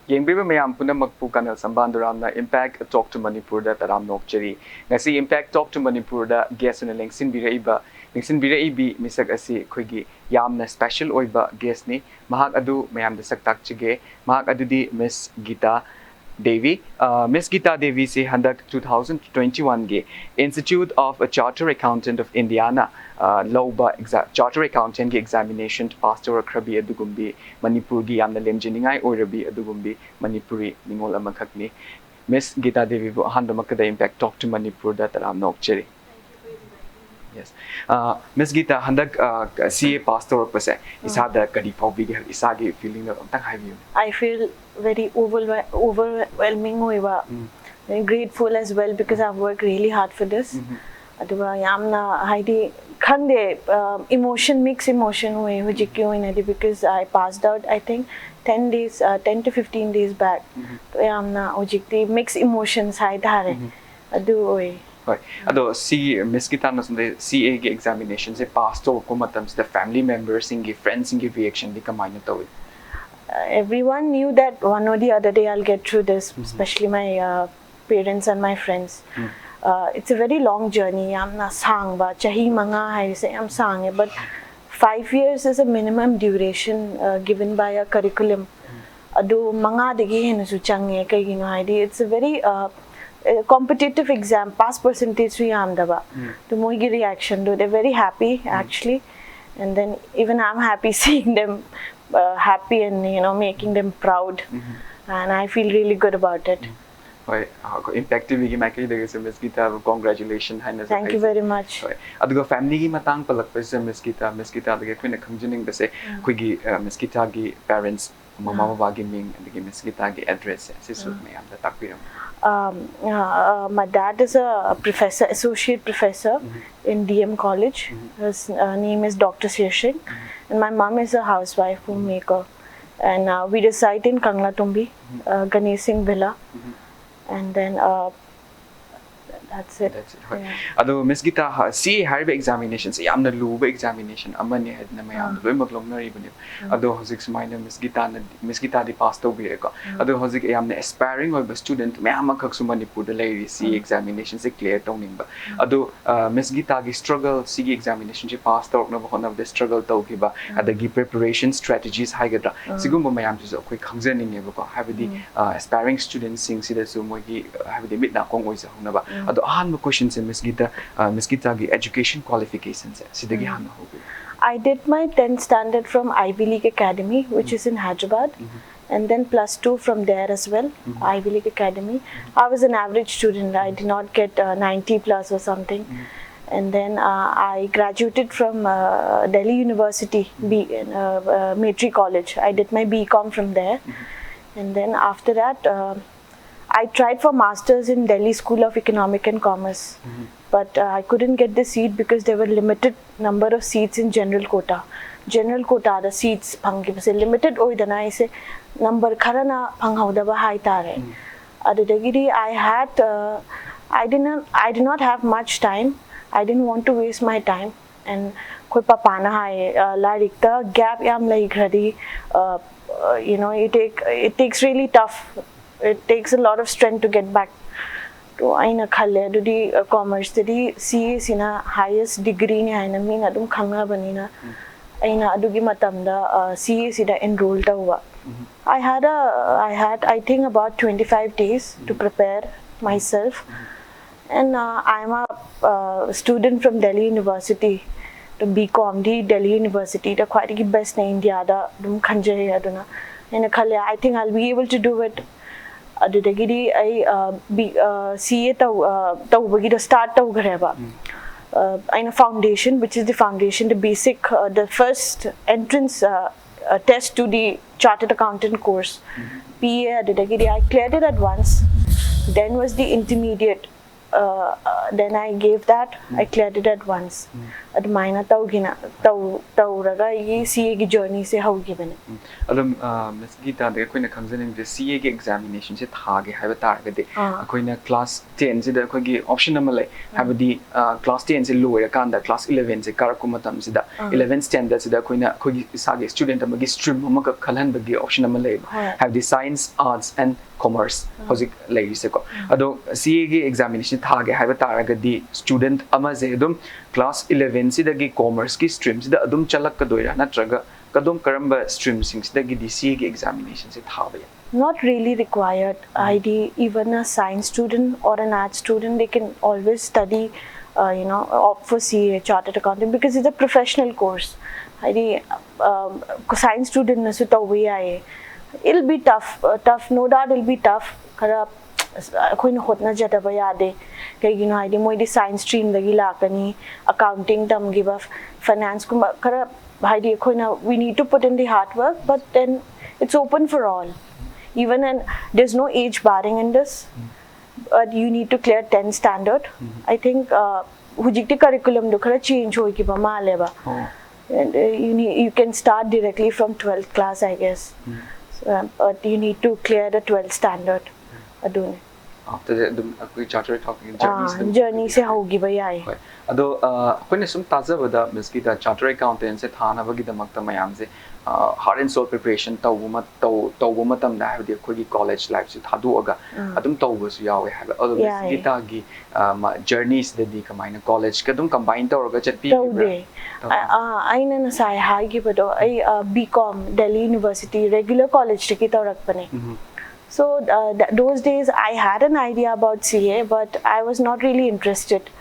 Yengbiba mayam puna magpu Kanel Shambanduram na Impact Talk to Manipur da taram nokcheri. Ngasi Impact Talk to Manipur da guest na lengsin biraibi misak asi khoigi yamna special oiba guest ni mahak adu mayam da saktak chige mahak adu di Miss Geeta Devi. Miss Geeta Devi se handak 2021 ge Institute of a Charter Accountant of Indiana Loba Charter Accountant ge examination pastor krabi adugumbi Manipur gi yamna lemjiningai oirabi adugumbi Manipuri ningol amakhakni. Miss Geeta Devi bu handamakada Impact Talk to Manipur da taram nokcheri. Yes. Miss Geeta handak CA pastor pase isada kadi pawbi ge isagi feeling na tang haibi. I feel very overwhelming hoiba. Very grateful as well because I've worked really hard for this. Aduga yamna haidi khande emotion mix emotion hoye hujikki hoinadi because I passed out I think 10 to 15 days back. To yamna hujikti mix emotions haidare. Adu hoye. Ado Miss Geeta na sunde CA ge examination se pass to ko matam the family members inge friends inge reaction di kamai na tawi. Everyone knew that one or the other day I'll get through this, especially my parents and my friends. It's a very long journey. I'm na sang ba chahi manga hai se am sang but 5 years is a minimum duration given by a curriculum. Ado manga degi hen su change kai gino haidi. It's a very competitive exam. Pass percentage su yam daba. To moigi reaction do they're very happy actually, and then even I'm happy seeing them happy and making them proud, and I feel really good about it. Impact TV ki maikali dege se Miss Geeta congratulations. Thank you very much. Aduga family gi matang palak pa se Miss Geeta dege kwina khangjining ba se khoigi Miss Geeta gi parents mama baba gi ming adigi Miss Geeta gi address se su mayam da takpiram. My dad is a professor, associate professor in DM College. His name is Dr. Sirshing. And my mom is a housewife, homemaker. And we reside in Kanglatumbi, Ganesh Singh Villa. And then that's it. Yeah. Ado Miss Geeta CA harbe examination se yamna luba examination amani had na mayam loi maklong na ribani. Ado hozik sumaina Miss Geeta di pass to bi ko. Ado hozik yamna aspiring or student mayam khak sumani pu de lai CA examination se clear tawning ba. Ado Miss Geeta gi struggle CA examination je pass to na ba of the struggle to ki ba adagi preparation strategies haigadra sigum mayam ju ko khangjaning ne ba ko habidi aspiring students sing sida su mo gi habidi mit na kong oi sa huna ba. Ahan questions in Miss Geeta ki education qualifications sidagi hana hogi. I did my 10th standard from Ivy League Academy, which is in Hyderabad, and then +2 from there as well, Ivy League Academy. I was an average student. I did not get 90 plus or something. And then I graduated from Delhi University, Matri College. I did my BCom from there, and then after that. I tried for masters in Delhi School of Economic and Commerce, but I couldn't get the seat because there were limited number of seats in general quota. General quota the seats phangi base limited oidana ise number kharana phanghawdaba haitare. Adudagiri I did not have much time. I didn't want to waste my time, and koi papana hai larikta gap yam lai ghadi. It takes really tough. It takes a lot of strength to get back to aina khalle do di commerce di CA sina highest degree ni aina min adum khanga banina aina adugi matamda CA sida enrolled huwa. I had I think about 25 days to prepare myself, and I'm a student from Delhi University, to BCom di Delhi University the quite the best in India da dum khanje aduna ina khalle I think I'll be able to do it. Adudagiri I CA tawbagi to start tawgreba. In a foundation, which is the foundation, the basic, the first entrance test to the chartered accountant course. PA adudagiri I cleared it at once. Then was the intermediate then I gave that. I cleared it at once. Admaina taugina tauraga ye CA ki journey se haugi bane. Adam Miss Geeta de koina khangjaning de CA ki examination se thage haiba taragadi koina class 10 se da kogi option nama lai habadi class 10 se lower kanda class 11 se karaku matam se da 11th standard se da koina kogi sage student amagi stream amaka khalhan bagi option nama lai have the science arts and commerce hozik lai se ko ado CA ki examination thage haiba taragadi student ama je dum class 11 se da gi commerce ki streams da adum chalak ka doira natraga kadum karamba stream sings da gi CA ki examination se thaba Not really required. ID even a science student or an art student, they can always study opt for CA chartered accounting because it's a professional course. ID science student na suta we aaye it'll be tough, no doubt it'll be tough. Kara koi na hotna jata ba yade kai gino ID moi di science stream dagi lakani accounting tam give finance kuma kara ID koi na we need to put in the hard work, but then it's open for all. Even and there's no age barring in this, but you need to clear 10 standard. I think hujikti curriculum do khara change hoy ki ba maleba, and you can start directly from 12th class, I guess. So, but you need to clear the 12th standard. Adune after the charter talking journey se hogi ba yai ado koine sum taza bada Miss Geeta charter accountant se thana bagi damak ta mayam se hard and soul preparation tawuma matam da habdi khoi college life se thadu aga adum tawba su yawe have ado Miss Geeta gi journeys de di kamaina college ka dum combine tawra chat pi aina na sai hai gi bado ai BCom Delhi University regular college ki tawrak pane. So those days I had an idea about CA, but I was not really interested.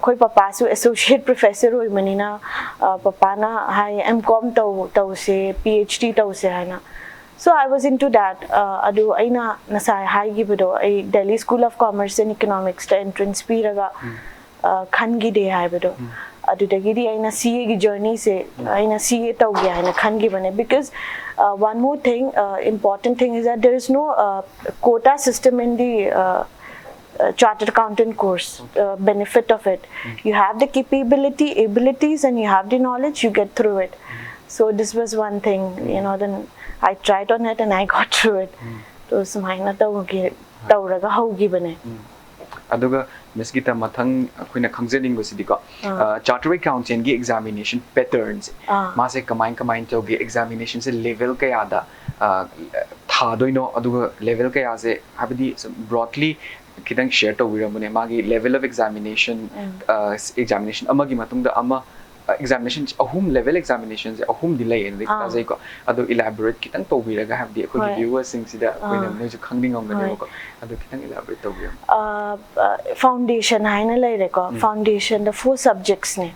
Koi papa su associate professor hoy manina papa na hai MCom tau se PhD tau se hai na. So I was into that. Adu aina nasai hai gi bido ai Delhi School of Commerce and Economics ta entrance pi raga khangi de hai bido. Adu dagidi aina CA ki journey se aina CA tau gya hai na khangi bane, because one more thing, important thing is that there is no quota system in the chartered accountant course. Benefit of it, you have the abilities and you have the knowledge, you get through it. So this was one thing, then I tried on it and I got through it. So smaina tauraga haugi bane. Aduga Miss Geeta mathang akoina khangjaning basidi ko chartered accountant gi examination patterns ma se kamain to gi examination se level ka yada tha doino aduga level ka ya se habdi broadly kitang share to wiramune magi level of examination amagi matungda ama examinations ahum level examinations ahum delay in the kazai ko adu elaborate kitang to wiraga have the akoi viewers sing sida koina noi ju khangning ong gane ko adu kitang elaborate to wiram foundation haina lai re ko foundation the 4 subjects ne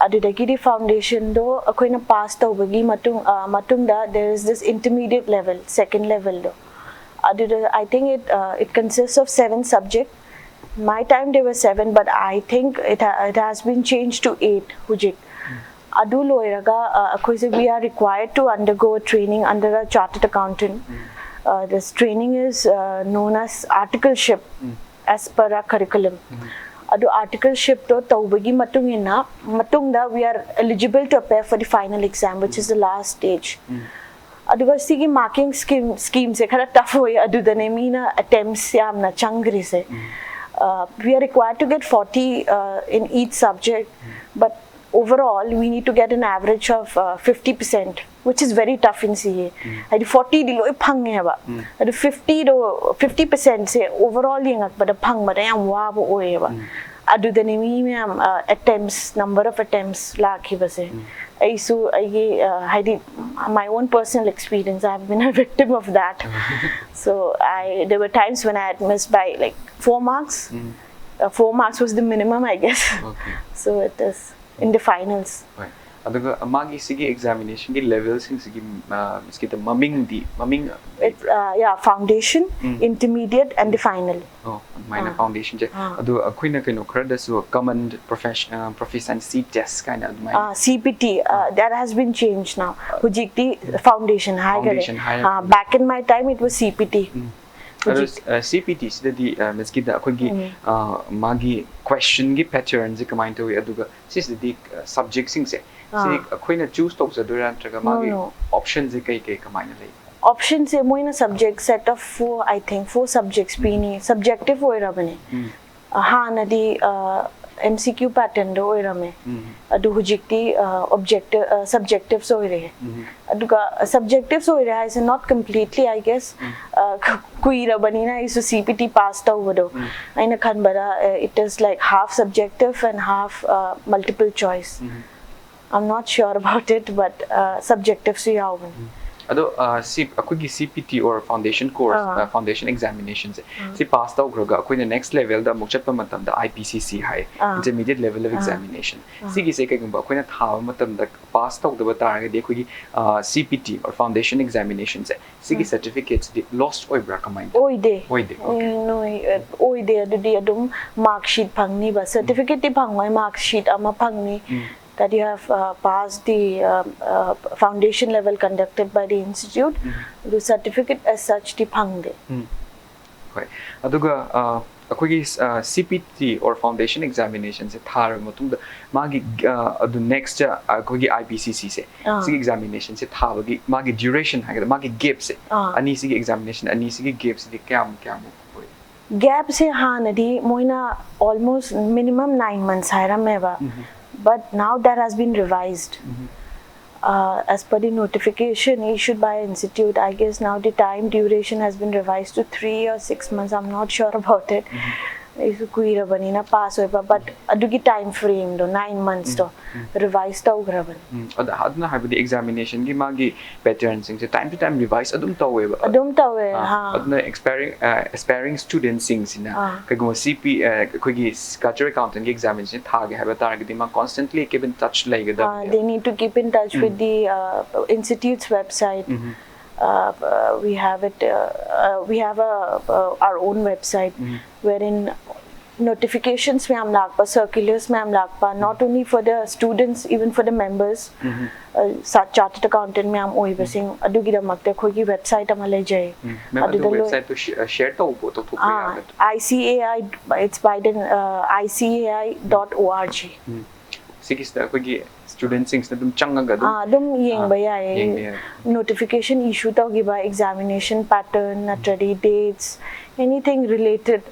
adu dagi di foundation do akoina pass to bagi matung da there is this intermediate level, second level do adu I think it consists of 7 subjects. My time there were 7, but I think it has been changed to 8. Hujik. Adu loiraga, we are required to undergo training under a chartered accountant. This training is known as articleship as per our curriculum. Adu articleship to taubagi matungda we are eligible to appear for the final exam, which is the last stage. Adu sigi marking scheme se khara tough hoy adu dane mina attempts yamna changri se. We are required to get 40 in each subject, but overall we need to get an average of 50%, which is very tough in CA. Adi 40 dilo phang heba. Adi 50% se overall yengak bada phang bada yam wa bo oeba. Adu dane mi attempts, number of attempts lakhi base. My own personal experience, I have been a victim of that. So there were times when I had missed by like 4 marks. 4 marks was the minimum, I guess. Okay. So it is in the finals. Right. Aduga amagi sigi examination gi levels sing sigi Miss Geeta maming it's foundation, intermediate and the final. Minor foundation je adu akoina kaino khara so common proficiency test kind of CPT that has been changed now. Hujikti foundation high. Back in my time it was CPT. CPT sidadi Ms. Geeta akhoi magi question gi pattern ji kamai to aduga sidadi subject sing se si akhoi na choose tok zadura ntraga magi option ji kai kamai na lei option se moina subject set of four subjects pini subjective oira bane ha nadi MCQ pattern do oirame adu hujikti objective subjectives oire aduga subjectives oire is not completely I guess kuira banina is CPT passed over aina khanbara it is like half subjective and half multiple choice. I'm not sure about it, but subjectives yawan ado akhoi CPT or foundation course foundation examinations si pass tau groga akhoi next level da muk chatpa matam da IPCC hai intermediate level of examination si gi se kai gumba akhoi na tha matam da pass tau da tar ga de akhoi CPT or foundation examinations si gi certificates lost oi bra kamai oide okay no oide adu adum mark sheet phangni ba certificate ti phangwai mark sheet ama phangni that you have passed the foundation level conducted by the institute. The certificate as such the phangde. Right. Aduga akhoi CPT or foundation examinations thar matung da magi adu next akhoi IPCC se si examination se thabagi magi duration haga magi gap se ani si examination ani si gap se kyam gap se ha nadi moina almost minimum 9 months hairameva. But now that has been revised as per the notification issued by institute. I guess now the time duration has been revised to 3 or 6 months. I'm not sure about it. Isu kuira banina pass hoiba, but adugi time frame do 9 months to revised tau graban. Adna have the examination gi magi pattern sing time to time revise adum tawe ha adna aspiring students sing sina kago CP kogi culture accountant gi examination thage have target ma constantly keep in touch like they need to keep in touch with the institute's website. We have it. We have our own website wherein notifications में हम लागपा, circulars में हम लागपा, not only for the students, even for the members. Chartered accountant में हम वही busing अदुगी दमकते कोई की website हम ले जाए. अदुगी website तो share तो वो तो ICAI, it's by the ICAI.org. Sikista कोई की students things na dum changaga dum yengba yae notification issue tawgiba examination pattern natradi dates anything related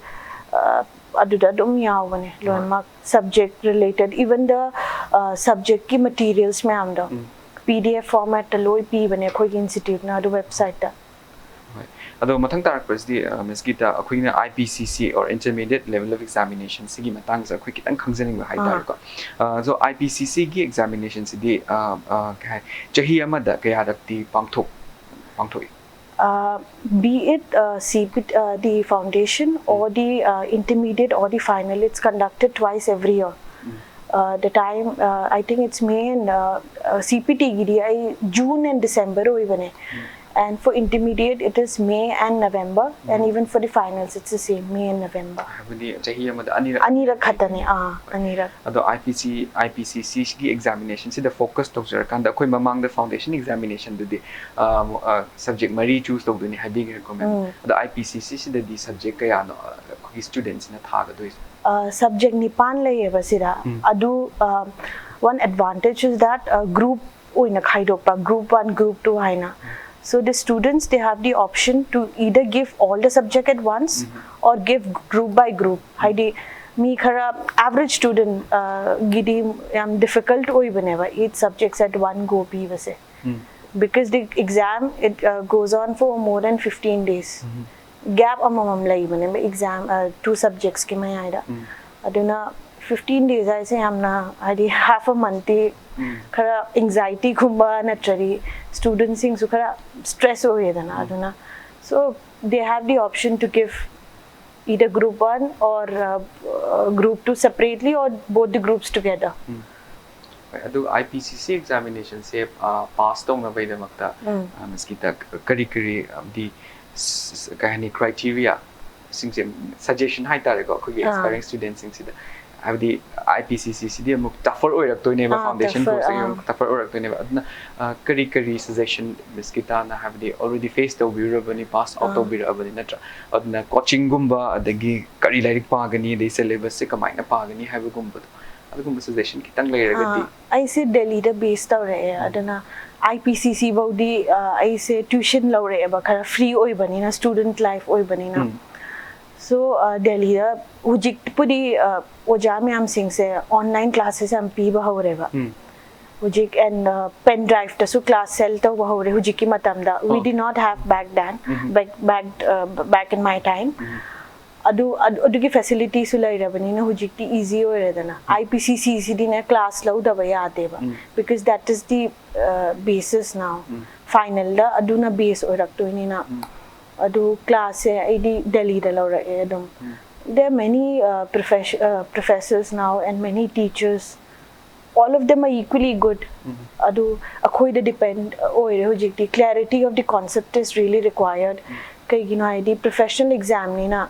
aduda dum yawone loinmak subject related even the subject ki materials me amda PDF format ta loi pi bane khoi institute na adu website ta ado mathang tarak presdi Ms. Geeta akhoi na IPCC or intermediate level of examination sigi matang sa akhoi kitang khangjaning ba haidar ko so IPCC gi examination sidi kai chahi amada kaya dakti pangthoi be it CPT the foundation or the intermediate or the final, it's conducted twice every year. The time I think it's May and CPT gidi June and December even and for intermediate it is May and November and even for the finals it's the same May and November. Anira khatane anira ado IPCC gi examination si the focus tok jar kan da koi mamang the foundation examination du di subject mari choose tok du ni habi recommend ado IPCC si the subject kaya no students na tha ga do subject nipan lai basira adu one advantage is that group oina khaidokpa group 1 group 2 haina. So the students, they have the option to either give all the subject at once or give group by group. Haidi me khara average student gidi difficult oi baneva 8 subjects at one go pi wase because the exam it goes on for more than 15 days. Gap amamam lai bane exam 2 subjects ki mai aida aduna 15 days I say amna hadi half a month khara anxiety khumba naturally students sing su khara stress ho yedana aduna so they have the option to give either group 1 or group 2 separately or both the groups together. Adu IPCC examination se pass tong na bai damakta Ms. Geeta kari the kahani criteria sing suggestion hai tare ko khoi aspiring students sing sida habdi IPCC sidi amuk tougher oiraktoineba foundation course amuk tougher oiraktoineba adna kari suggestion Miss Geeta na habdi already faced tawbirabani pass out tawbirabani natra adna coaching gumba adagi kari lairik pagani de syllabus se kamaina pagani habugumba adugumba suggestion kitang lairagadi I say Delhi da based tawre adana IPCC baudi I say tuition laure ba khara free oi bani na student life oi bani na so Delhi da hujik puri oja me am sing se online classes am pi ba hore ba hujik and pen drive ta so class cell ta ba hore hujik ki matam da we did not have back then back in my time adugi facilities ulaira bani na hujikti easy oiredana IPCC cd na class lau da baya deba because that is the basis now final da aduna base oirakto ni na adu class id Delhi da laura edum there are many professors now and many teachers all of them are equally good adu akhoi da depend oire hujikti clarity of the concept is really required kai gino id professional exam ni na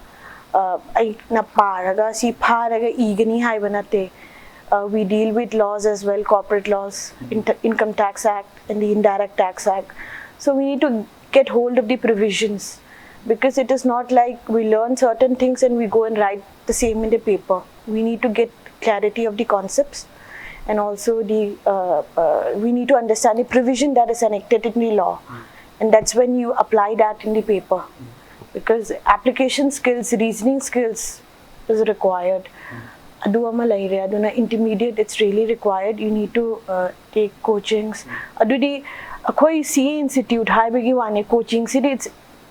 I na paraga si paraga igani hai banate we deal with laws as well corporate laws income tax act and the indirect tax act so we need to get hold of the provisions because it is not like we learn certain things and we go and write the same in the paper we need to get clarity of the concepts and also the we need to understand the provision that is enacted in the law and that's when you apply that in the paper because application skills reasoning skills is required adu amalaire aduna intermediate it's really required you need to take coachings adu di akoi CA institute high bigi wane coaching city it's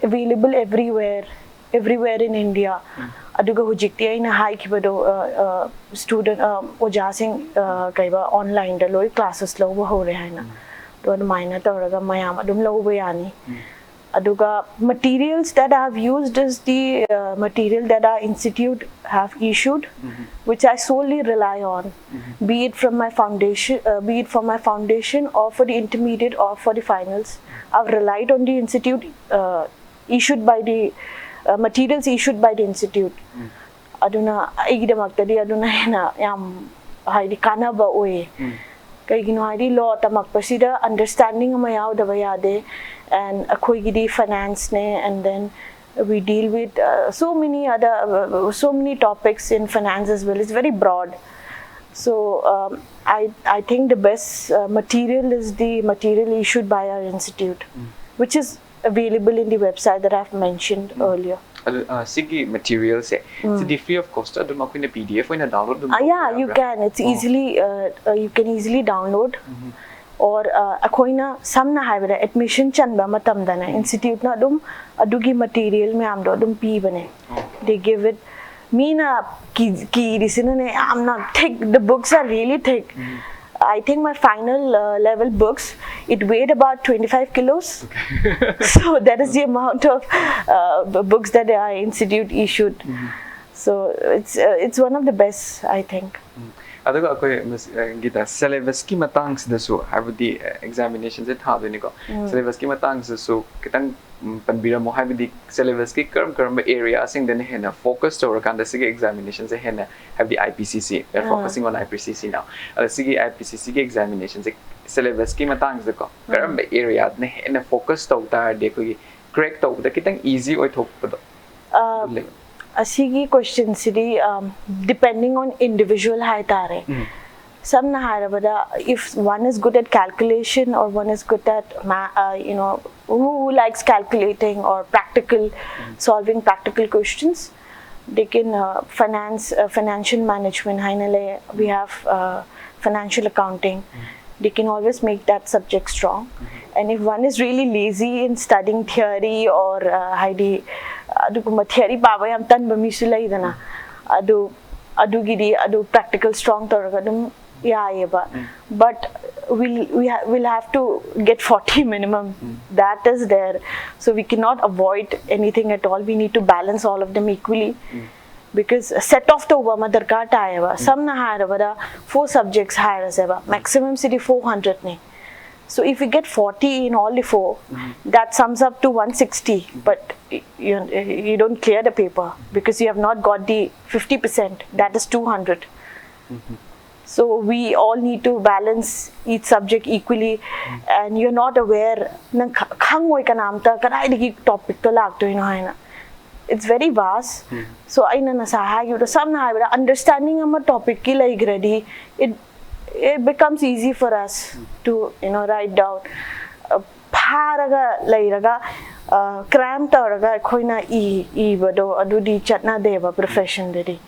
available everywhere in India aduga hujikti aina high kibado student oja sing kaiba online da loi classes lo ba hore haina to maina tawraga mayam adum lo ba yani aduga materials that I have used is the material that our institute have issued which I solely rely on be it from my foundation or for the intermediate or for the finals I've relied on the institute issued by the materials issued by the institute aduna igidamaktadi aduna hena yam haidi kanaba oe kaigino haidi law tamakpasida understanding ma yaudaba yade and akhoi finance ne and then we deal with so many topics in finance as well it's very broad so I think the best material is the material issued by our institute which is available in the website that I've mentioned earlier sigi materials it's free of cost adu makina PDF oina download yeah you can it's easily you can easily download or akoina samna haibra admission chanba matamdana institute na dum adugi material me amdo dum pi bane they give it meena ki risine I'm not thick the books are really thick I think my final level books it weighed about 25 kilos so that is the amount of books that our institute issued so it's one of the best I think aduga akoi Miss Geeta syllabus ki matang sida su habdi examinations it hadini ko syllabus ki matang su kitang panbiramo habdi syllabus ki karam area sing den hena focus to rakanda sige examinations hena habdi IPCC we are focusing on IPCC now sige IPCC ki examinations syllabus ki matang sida ko karam area ne hena focus to tar de ko correct to da kitang easy oi thokpado asigi question city depending on individual hai tare some na harabada if one is good at calculation or one is good at who likes calculating or solving practical questions they can financial management hainale we have financial accounting they can always make that subject strong and if one is really lazy in studying theory or aduguma theory baba yam tan bamisula idana adu practical strong taragadum yaayeba but we'll have to get 40 minimum that is there so we cannot avoid anything at all we need to balance all of them equally because set off the over madarkar taayeva some na harabada 4 subjects haraseba maximum city 400 ne so if we get 40 in all the 4 that sums up to 160 but you don't clear the paper because you have not got the 50% that is 200 So we all need to balance each subject equally, and you're not aware nang khangoi kanamta kanai digi topic to lagto ino haina. It's very vast. So aina na sa hayu to samna hayu understanding ama topic ki like ready, it becomes easy for us to write down pharaga lairaga cram tawraga khoina e bado adudi chatna deva profession dedi,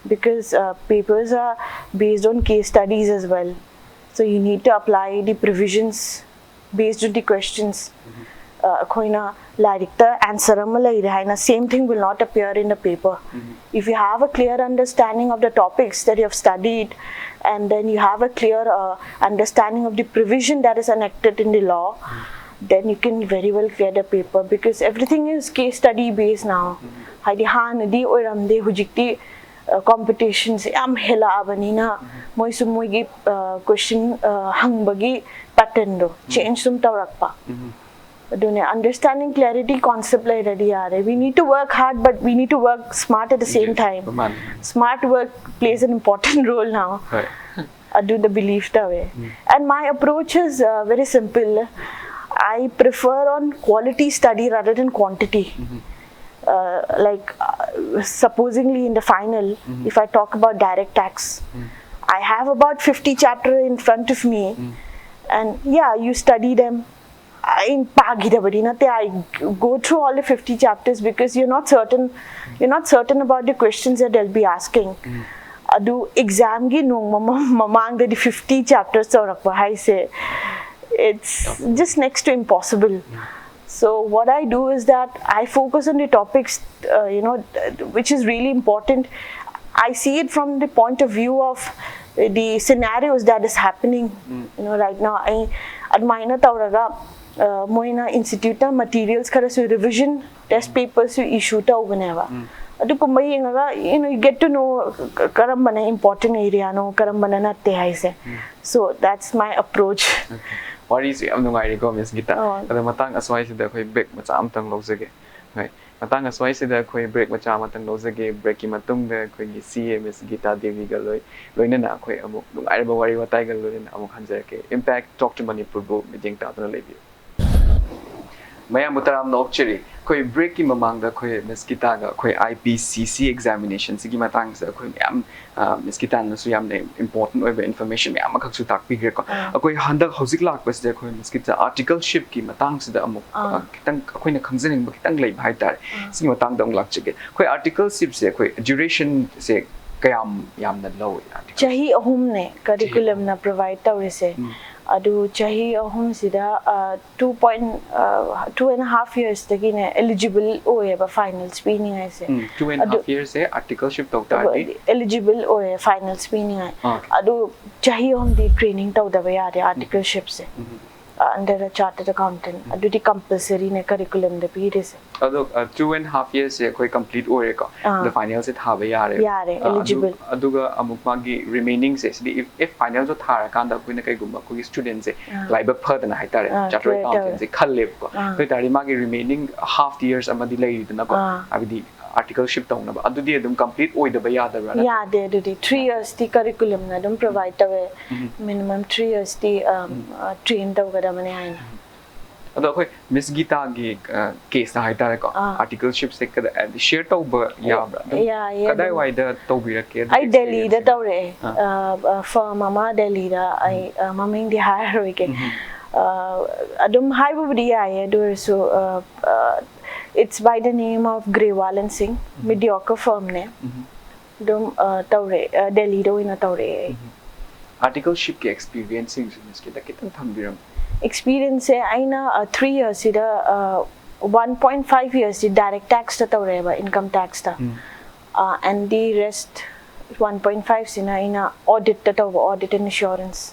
because papers are based on case studies as well, so you need to apply the provisions based on the questions. Khoina larikta answer ama laire haina, same thing will not appear in the paper. If you have a clear understanding of the topics that you have studied, and then you have a clear understanding of the provision that is enacted in the law, then you can very well clear the paper, because everything is case study based now. Haidi hanadi oiramde hujikti competitions am hela abanina moi sumoi question hangbagi pattern do change sum tawrakpa. Understanding clarity concept like ready are. We need to work hard, but we need to work smart at the same time. Smart work plays an important role now. I do the belief that way. And my approach is very simple. I prefer on quality study rather than quantity. Supposingly in the final, if I talk about direct tax, I have about 50 chapters in front of me, and yeah, you study them. I go through all the 50 chapters because you're not certain about the questions that they'll be asking. Adu exam gi no mamang the 50 chapters I say it's just next to impossible. So what I do is that I focus on the topics which is really important. I see it from the point of view of the scenarios that is happening right now. I admire tauraga moina institute na materials kara su revision test papers su issue ta whenever adu kumbai inga you get to know karambana important area no karambana natte haise. So that's my approach. Wari si am nungai ko Miss Geeta ada matang aswai sida khoi break macha am tang lojage ngai matang aswai sida khoi break macha am tang lojage break ki matung da khoi gi CA Miss Geeta Devi ga loina na khoi amuk nungai ba wari watai ga loina amuk hanjake impact talk to Manipur bu meeting ta na lebi Maya mutaram no chiri koi break ki mamang da koi Miss Geeta ga koi IPCC examination sigi matang sa koi am Miss Geeta na su yam ne important oi information me am khak su tak pi gre ko koi handak hosik lak bas de koi Miss Geeta article ship ki matang sa da amuk kitang koi na khangjening ba kitang lei bhai tar sigi matang dong lak chige koi article ship se koi duration se kayam yam na low chahi ahum ne curriculum na provide tawre se adu chahi ahum sida 2.5 years tagine eligible oye ba final screening aise 2.5 years se article ship tok ta eligible oye final screening adu chahi ahum di training taw da ba yare article ship se under a chartered accountant adu di compulsory ne curriculum de pire se adu 2.5 years se koi complete ore ko the final se tha ba yare eligible aduga amuk magi remaining se if final so thara kan da koi na kai gumba koi student se laibak phada na haitare chartered accountant se khalle ko koi tari magi remaining half years amadi lai dina ko abidi article ship taw na ba adudi adum complete oi da ba yada ra ya de adudi 3 years ti curriculum na dum provide tawe minimum 3 years ti train taw ga da mane hain ado koi Miss Geeta gi case na haitare ko article ship se ka share taw ba ya bra kadai wai da taw bi ra ke ai Delhi da tawre firm mama Delhi da ai maming di hire oi ke adum hai bu di ai do so it's by the name of Grewal and Singh, mediocre firm ne. Dum tawre Delhi do ina tawre. Article ship ke experience Miss Geeta kitan thambiram. Experience se aina 3 years ida 1.5 years di direct tax ta tawre ba income tax ta. And the rest 1.5 sina ina audit ta taw audit and insurance.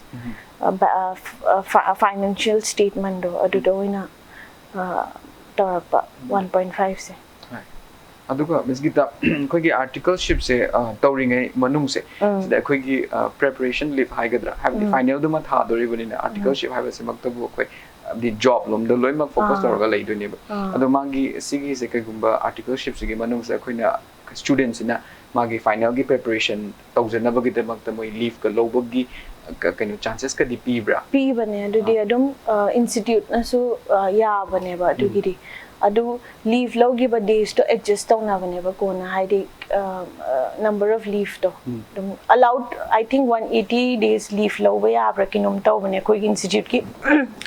Financial statement do adu do ina 1.5 se aduga Miss Geeta khoi gi article ship se tawringai manung se sida khoi gi preparation leave haigadra have the final duma tha dori bonina article ship have se maktabu khoi the job lom the loimak focus torga lei doni ba adu mangi sigi se kai gumba article ship se gi manung se khoina students ina magi final gi preparation tawjanabagi demakta moi leave ka lobagi kaino chances ka di pibra pibane adudi adum institute na so ya bane ba adugiri adu leave logi ba days to adjust tawna bane ba kona haidi number of leave to allowed I think 180 days leave lo ba ya brakinum taw bane koi institute ki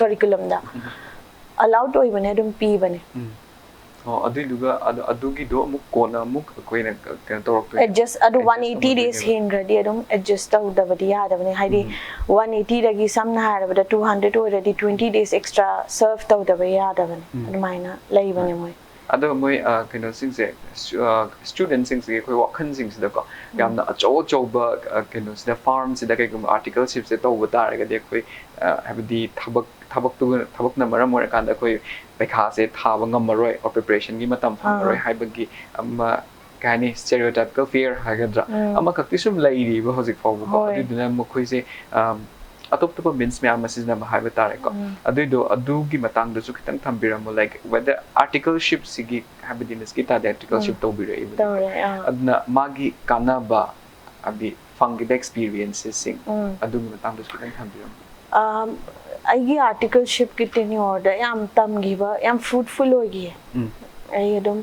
curriculum da allowed oi bane adum pi bane aduga adugi do muk kona muk koina kan torok adjust adu 180 days hin ready adum adjust taw da badi ya da bane haidi 180 dagi samna harabada 200 already 20 days extra serve taw da ba ya da bane admaina lai bane moi ado moi kaino singse student singse koi wakhan singse da ko yamna acho ba kaino sida farm sida kai gum article ship se taw batara ga de koi habdi thabak na maram mora kan da koi paikha se thaba ngamaroi or preparation gi matam phamroi haibagi amma kani stereotypical fear hagadra amma kakti sum lairi ba hojik faw ko aduna mokoi se atop top means me amma sisna ba haiba tare ko adu gi matang da su kitang thambiramo like whether article ship sigi habdi nes kita the article ship to bi rei adna magi kana ba abi fungi experiences sing adu gi matang da su kitang thambiramo aigi article ship ki teni order yam tam giba yam fruitful hogi ai adum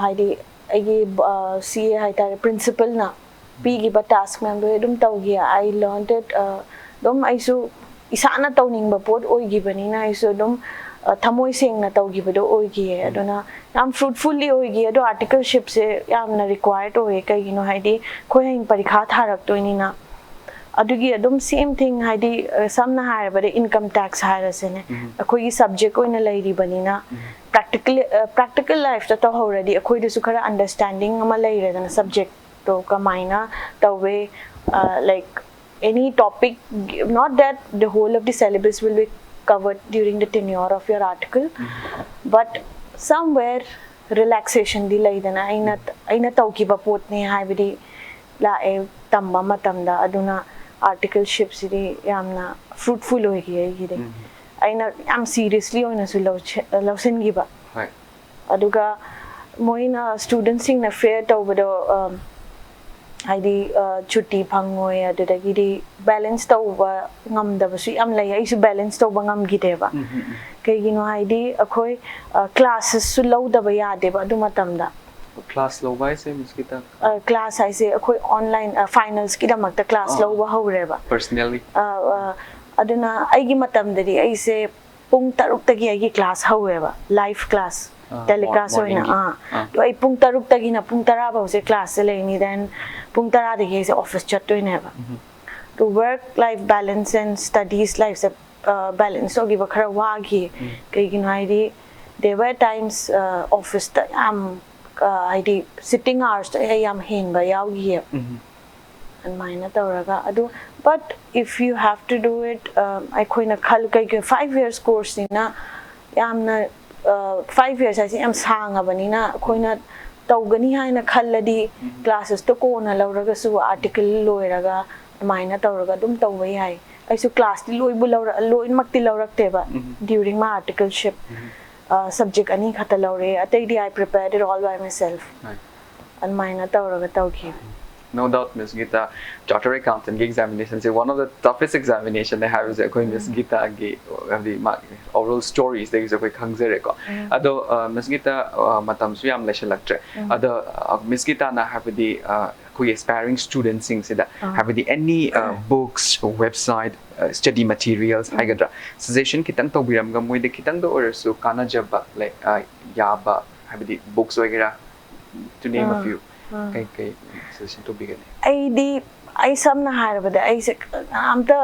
haidi aigi CA hai tare principal na p giba task member adum tawgi I learned it dum aisu isana tawning ba pot oigi bani na aisu dum thamoi seng na tawgi ba do oigi aduna yam fruitfully oigi ado article ship se yam na required hoye kai gino haidi khoi hing parikha tharak toini na adugi adum same thing haidi samna hire but income tax hire asene akoi subject oina lairi banina practical life ta already akoi de su khara understanding ama laire na subject to kamaina the way like any topic not that the whole of the syllabus will be covered during the tenure of your article but somewhere relaxation di laidana aina tawki ba potne haibidi la e tamba matamda aduna article ships ri yamna fruitful hoigi gide aina am seriously oina su lausen gi ba aduga moina students sing na fair tawbado haidi chutti phangoi adudagi di balance tawba ngamda basu am lai ai su balance tawba ngam gide ba kai gino haidi akhoi classes su lauda ba ya de ba adu matamda class low by se miskita class I say akoi online finals ki da makta class low ba horeba personally aduna aigi matam dari ai se pung taruk tagi aigi class howeba live class teleclass hoina to ai pung taruk tagi na pung tara ba se class le ni then pung tara de se office chat to neba to work life balance and studies life se balance ogi ba khara wagi kai gin haidi there were times office ta am haidi sitting hours I am hin ba yaugi and mine tawraga adu but if you have to do it I koina khal kai 5 years course ni na yamna 5 years I say am sanga bani na koina tawgani haina khalladi classes to ko na lawraga su article loiraga mine tawraga dum tawai hai I su class ti loi bu lawra loin makti lawrakte ba during my article ship subject ani khata lawre atai di I prepared it all by myself and mine tawraga tawki no doubt Miss Geeta chartered accountant examination is one of the toughest examination they have is going Miss Geeta the oral stories there is a khangzere ko ado Miss Geeta matam su yam lesson lecture ado Miss Geeta na have the koi aspiring students sing sida have the any books website study materials haigadra suggestion kitang to biram ga moi de kitang do or so kana jaba like yaba have the books wagera to name a few kai suggestion to begin I samna harabada I am the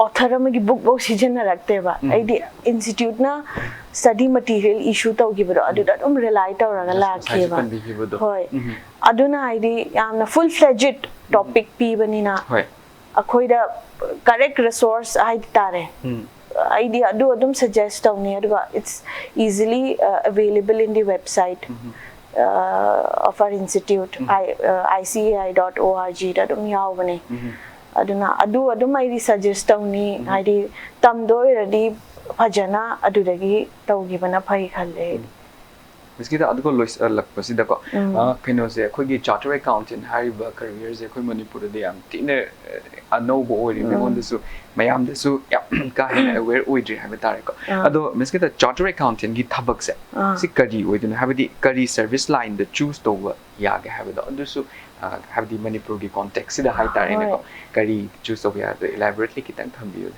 author amagi book bo season na rakte ba I di institute na study material issue taw gi bado adu dum rely taw raga la ke ba hoy aduna I di amna full fledged topic p banina hoy akhoi da correct resource I tare I di adu adum suggest taw ne adu it's easily available in the website of our institute icai.org da dum yawbane aduna adu mai suggest tawni haidi tamdoi radi phajana adudagi tawgi bana phai khalle Miss Geeta adko lois lakpasida ko kaino se khoi chartered accountant hariba career se khoi Manipur de am tine anobo ori me su mayam de su ka hena aware oidri ha tare ko ado Miss Geeta chartered accountant gi thabak se si kari oidun habidi kari service line the choose to ya ga habida adu su habidi Manipur gi context sida hai tare ne ko kari choose to ya elaborately kitang thambiyo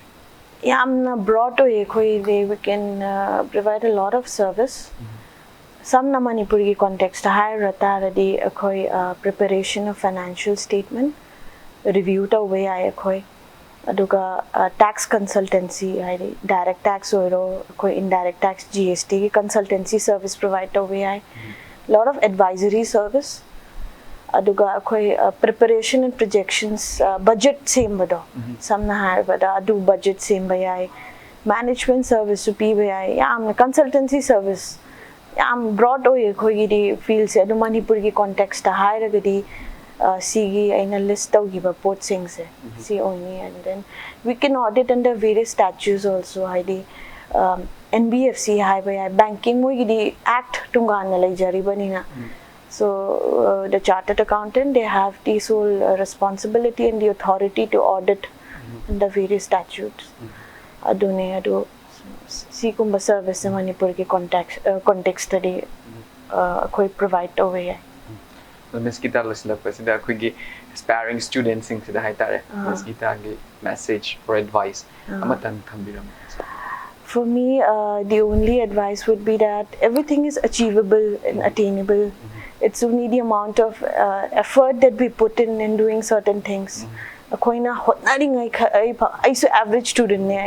yamna broad to ekhoi we can provide a lot of service some na Manipur ki context higher rata radi akhoi preparation of financial statement review ta way ai akhoi aduga tax consultancy ai direct tax oiro akhoi indirect tax GST ki consultancy service provide ta way ai lot of advisory service aduga akhoi preparation and projections budget same bado some na higher bada adu budget same bai ai management service pi bai ai yam consultancy service yam broad oye khoi gi field se adu Manipur ki context ta higher gadi sigi aina list tau gi ba pot sing se see only and then we can audit under various statutes also haidi NBFC hai bai banking mo gi act tungan na lai jari bani na so the chartered accountant they have the sole responsibility and the authority to audit under various statutes adune adu si kumba service Manipur ki context study koi provide away Miss Geeta lisla pasida khoi aspiring students sing sida hai tare Miss Geeta gi message or advice amatan thambiram for me the only advice would be that everything is achievable and attainable it's only the amount of effort that we put in doing certain things akoina hotnari ngai I so average student ne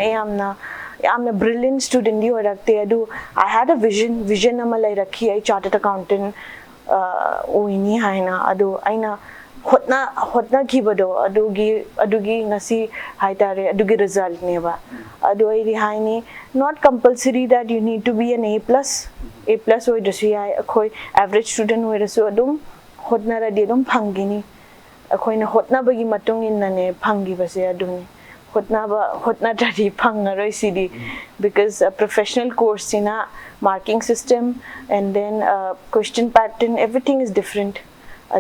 I'm a brilliant student di horakte adu I had a vision amalai rakhi I chartered accountant oini haina adu aina hotna kibado adugi ngasi haitare adugi result ne ba adu ai haini not compulsory that you need to be an A plus oi dasi ai akhoi average student oi rasu adum hotna ra de dum phangini akhoi na hotna bagi matung in na ne phangi base aduni hotna tari phangaroi sidi because a professional course in a marking system and then question pattern everything is different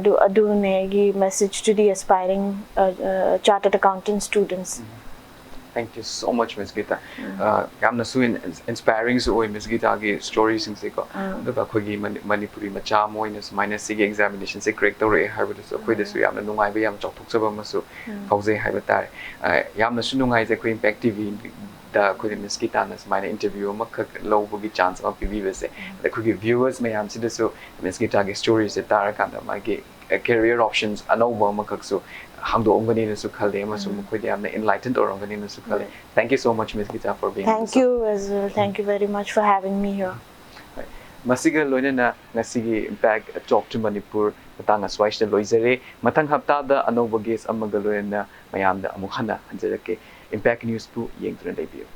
adu negi message to the aspiring chartered accountant students Thank you so much Miss Geeta yamna su inspiring so oi Miss Geeta gi stories sing se ko da khoi gi Manipuri macha moina minus sig examination se correct tore haiba so khoi da su yamna nungai ba yam chok thok chaba ma su fauzai haiba tare yamna su nungai je khoi impact tv da khoi Miss Geeta na smile interview ma khak low gi chance ma pv se da khoi gi viewers me yam si da so Miss Geeta gi stories se tara kan da ma gi career options anova ma khak so hangdo ongani na su khale ma su khoi da yamna enlightened or ongani na su khale thank you so much Miss Geeta for being thank you as well thank you very much for having me here masiga loina na ngasigi impact talk to Manipur matang aswais da loizare matang hapta da anoba guest amaga loina mayam da amuk hana hanjarake impact news pu yengtuna debut